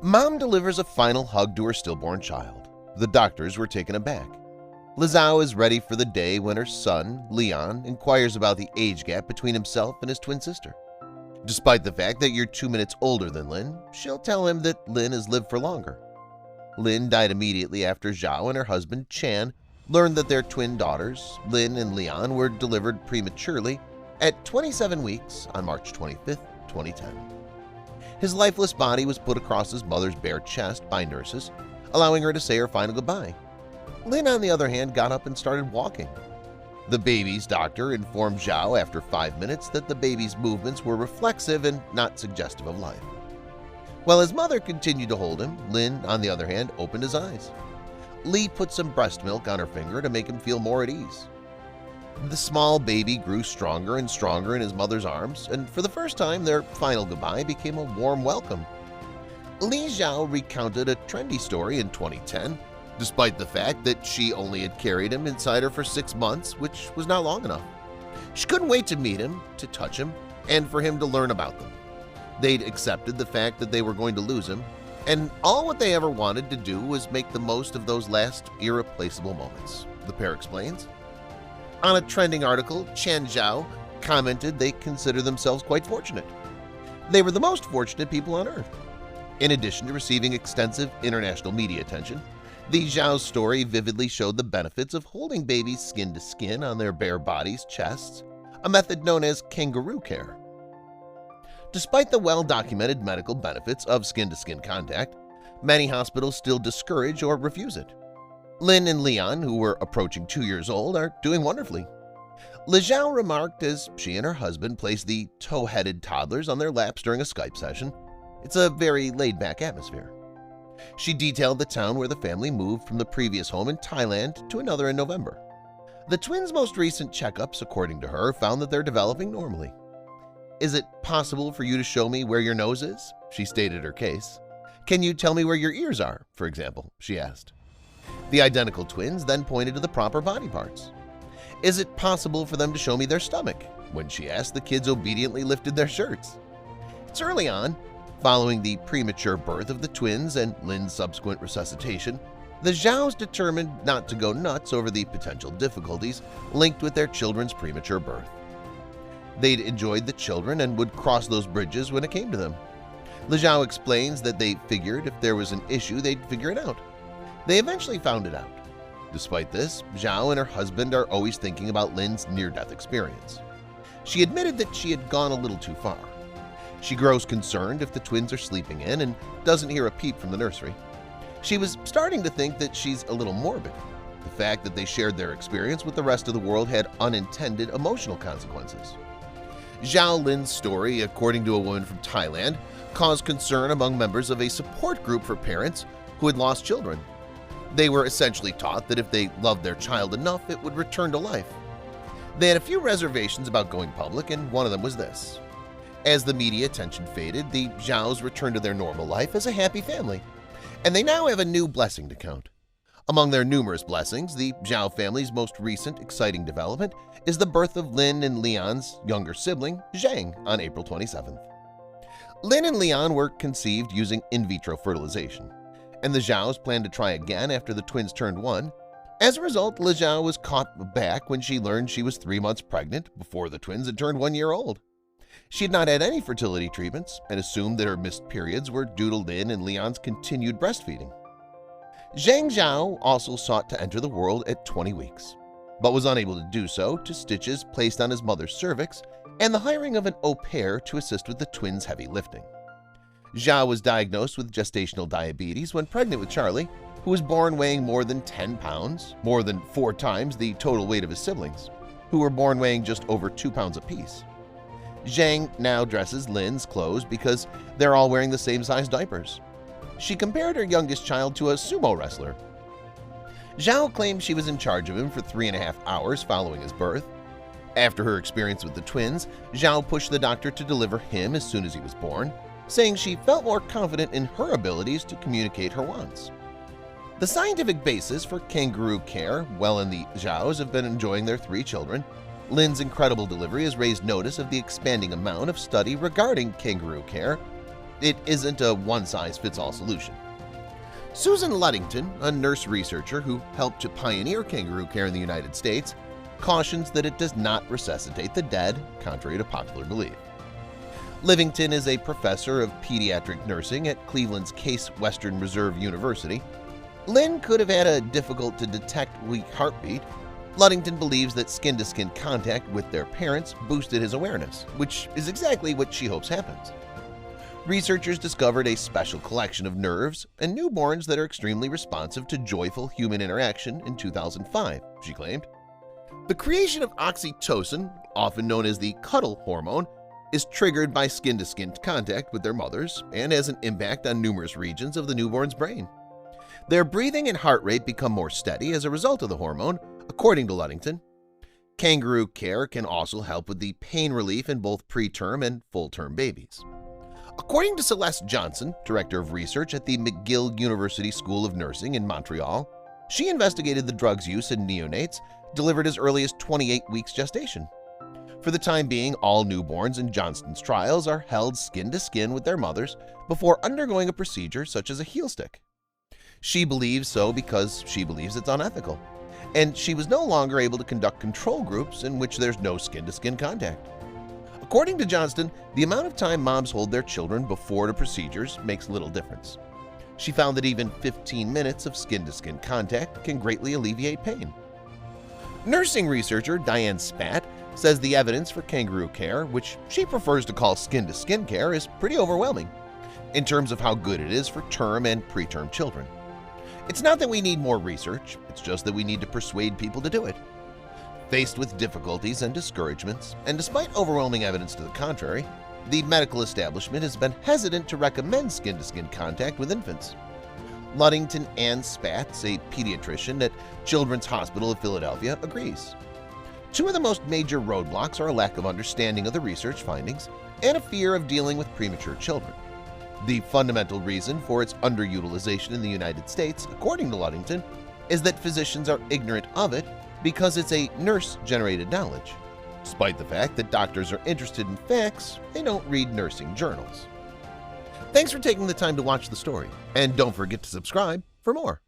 Mom delivers a final hug to her stillborn child. The doctors were taken aback. Lizao is ready for the day when her son, Leon, inquires about the age gap between himself and his twin sister. Despite the fact that you're 2 minutes older than Lin, she'll tell him that Lin has lived for longer. Lin died immediately after Zhao and her husband Chan learned that their twin daughters, Lin and Leon, were delivered prematurely at 27 weeks on March 25, 2010. His lifeless body was put across his mother's bare chest by nurses, allowing her to say her final goodbye. Lin, on the other hand, got up and started walking. The baby's doctor informed Zhao after 5 minutes that the baby's movements were reflexive and not suggestive of life. While his mother continued to hold him, Lin, on the other hand, opened his eyes. Li put some breast milk on her finger to make him feel more at ease. The small baby grew stronger and stronger in his mother's arms, and for the first time their final goodbye became a warm welcome. Li Zhao recounted a trendy story in 2010, despite the fact that she only had carried him inside her for 6 months, which was not long enough. She couldn't wait to meet him, to touch him, and for him to learn about them. They'd accepted the fact that they were going to lose him, and all what they ever wanted to do was make the most of those last irreplaceable moments, the pair explains. On a trending article, Chan Zhao commented they consider themselves quite fortunate. They were the most fortunate people on Earth. In addition to receiving extensive international media attention, the Zhao's story vividly showed the benefits of holding babies skin to skin on their bare bodies' chests, a method known as kangaroo care. Despite the well-documented medical benefits of skin-to-skin contact, many hospitals still discourage or refuse it. Lin and Leon, who were approaching 2 years old, are doing wonderfully. Li Zhao remarked as she and her husband placed the toe-headed toddlers on their laps during a Skype session. It's a very laid-back atmosphere. She detailed the town where the family moved from the previous home in Thailand to another in November. The twins' most recent checkups, according to her, found that they're developing normally. "Is it possible for you to show me where your nose is?" she stated her case. "Can you tell me where your ears are, for example?" she asked. The identical twins then pointed to the proper body parts. "Is it possible for them to show me their stomach?" When she asked, the kids obediently lifted their shirts. It's early on. Following the premature birth of the twins and Lin's subsequent resuscitation, the Zhaos determined not to go nuts over the potential difficulties linked with their children's premature birth. They'd enjoyed the children and would cross those bridges when it came to them. Li Zhao explains that they figured if there was an issue, they'd figure it out. They eventually found it out. Despite this, Zhao and her husband are always thinking about Lin's near-death experience. She admitted that she had gone a little too far. She grows concerned if the twins are sleeping in and doesn't hear a peep from the nursery. She was starting to think that she's a little morbid. The fact that they shared their experience with the rest of the world had unintended emotional consequences. Zhao Lin's story, according to a woman from Thailand, caused concern among members of a support group for parents who had lost children. They were essentially taught that if they loved their child enough, it would return to life. They had a few reservations about going public, and one of them was this. As the media attention faded, the Zhaos returned to their normal life as a happy family, and they now have a new blessing to count. Among their numerous blessings, the Zhao family's most recent exciting development is the birth of Lin and Leon's younger sibling, Zhang, on April 27th. Lin and Leon were conceived using in vitro fertilization, and the Zhaos planned to try again after the twins turned 1. As a result, Li Zhao was caught back when she learned she was 3 months pregnant before the twins had turned 1 year old. She had not had any fertility treatments and assumed that her missed periods were due to Lin and Leon's continued breastfeeding. Zhang Zhao also sought to enter the world at 20 weeks, but was unable to do so to stitches placed on his mother's cervix and the hiring of an au pair to assist with the twins' heavy lifting. Zhao was diagnosed with gestational diabetes when pregnant with Charlie, who was born weighing more than 10 pounds, more than 4 times the total weight of his siblings, who were born weighing just over 2 pounds apiece. Zhang now dresses Lin's clothes because they're all wearing the same size diapers. She compared her youngest child to a sumo wrestler. Zhao claimed she was in charge of him for 3.5 hours following his birth. After her experience with the twins, Zhao pushed the doctor to deliver him as soon as he was born, saying she felt more confident in her abilities to communicate her wants. The scientific basis for kangaroo care, well, and the Zhaos have been enjoying their 3 children, Lynn's incredible delivery has raised notice of the expanding amount of study regarding kangaroo care. It isn't a one-size-fits-all solution. Susan Ludington, a nurse researcher who helped to pioneer kangaroo care in the United States, cautions that it does not resuscitate the dead, contrary to popular belief. Livington is a professor of pediatric nursing at Cleveland's Case Western Reserve University. Lynn could have had a difficult-to-detect weak heartbeat. Ludington believes that skin-to-skin contact with their parents boosted his awareness, which is exactly what she hopes happens. Researchers discovered a special collection of nerves and newborns that are extremely responsive to joyful human interaction in 2005, she claimed. The creation of oxytocin, often known as the cuddle hormone, is triggered by skin-to-skin contact with their mothers and has an impact on numerous regions of the newborn's brain. Their breathing and heart rate become more steady as a result of the hormone, according to Ludington. Kangaroo care can also help with the pain relief in both preterm and full-term babies. According to Celeste Johnson, director of research at the McGill University School of Nursing in Montreal, she investigated the drug's use in neonates delivered as early as 28 weeks gestation. For the time being, all newborns in Johnston's trials are held skin-to-skin with their mothers before undergoing a procedure such as a heel stick. She believes so because she believes it's unethical, and she was no longer able to conduct control groups in which there's no skin-to-skin contact. According to Johnston, the amount of time moms hold their children before the procedures makes little difference. She found that even 15 minutes of skin-to-skin contact can greatly alleviate pain. Nursing researcher Diane Spatt says the evidence for kangaroo care, which she prefers to call skin-to-skin care, is pretty overwhelming in terms of how good it is for term and preterm children. It's not that we need more research, it's just that we need to persuade people to do it. Faced with difficulties and discouragements, and despite overwhelming evidence to the contrary, the medical establishment has been hesitant to recommend skin-to-skin contact with infants. Ludington Ann Spatz, a pediatrician at Children's Hospital of Philadelphia, agrees. Two of the most major roadblocks are a lack of understanding of the research findings and a fear of dealing with premature children. The fundamental reason for its underutilization in the United States, according to Ludington, is that physicians are ignorant of it because it's a nurse-generated knowledge. Despite the fact that doctors are interested in facts, they don't read nursing journals. Thanks for taking the time to watch the story, and don't forget to subscribe for more.